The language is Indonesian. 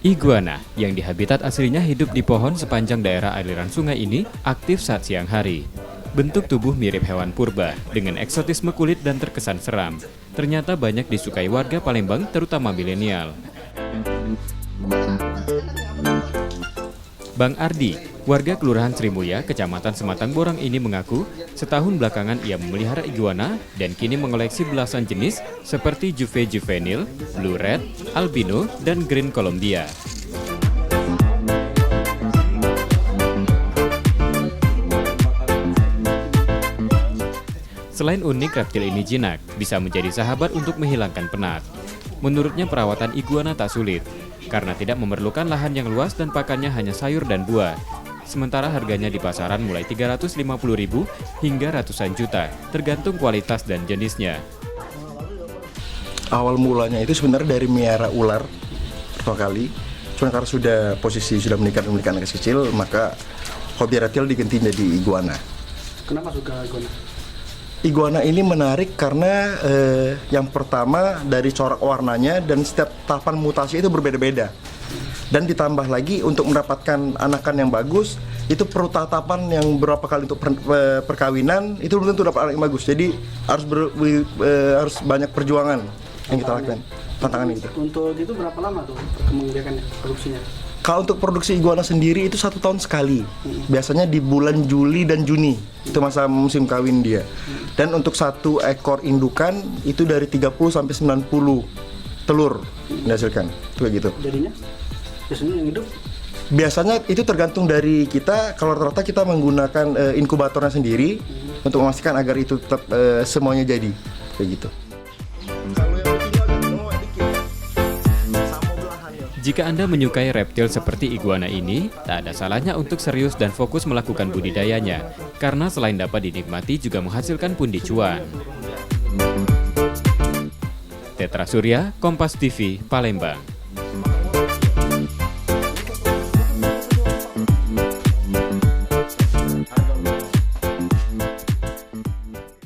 Iguana yang di habitat aslinya hidup di pohon sepanjang daerah aliran sungai ini aktif saat siang hari. Bentuk tubuh mirip hewan purba dengan eksotisme kulit dan terkesan seram. Ternyata banyak disukai warga Palembang terutama milenial. Bang Ardi, warga Kelurahan Sri Mulya, Kecamatan Sematang Borang ini mengaku setahun belakangan ia memelihara iguana dan kini mengoleksi belasan jenis seperti Juve juvenil, Blue Red, Albino, dan Green Colombia. Selain unik, reptil ini jinak, bisa menjadi sahabat untuk menghilangkan penat. Menurutnya perawatan iguana tak sulit, karena tidak memerlukan lahan yang luas dan pakannya hanya sayur dan buah. Sementara harganya di pasaran mulai 350.000 hingga ratusan juta, tergantung kualitas dan jenisnya. Awal mulanya itu sebenarnya dari miara ular pertama kali. Cuma karena sudah menikah anak kecil, maka hobi reptil diganti jadi iguana. Kenapa suka iguana? Iguana ini menarik karena yang pertama dari corak warnanya dan setiap tahapan mutasi itu berbeda-beda. Dan ditambah lagi untuk mendapatkan anakan yang bagus, itu perlu tahapan yang berapa kali untuk perkawinan, itu belum tentu dapat anak yang bagus. Jadi harus banyak perjuangan yang kita lakukan, tantangan itu. Untuk itu berapa lama tuh perkembangan produksinya? Kalau untuk produksi iguana sendiri itu 1 tahun sekali. Biasanya di bulan Juli dan Juni, itu masa musim kawin dia. Dan untuk 1 ekor indukan itu dari 30 sampai 90 telur dihasilkan. Itu kayak gitu. Jadinya biasanya yang hidup? Biasanya itu tergantung dari kita. Kalau rata-rata kita menggunakan inkubatornya sendiri untuk memastikan agar itu tetap semuanya jadi kayak gitu. Jika Anda menyukai reptil seperti iguana ini, tak ada salahnya untuk serius dan fokus melakukan budidayanya, karena selain dapat dinikmati juga menghasilkan pundi cuan. Tetra Surya, Kompas TV, Palembang.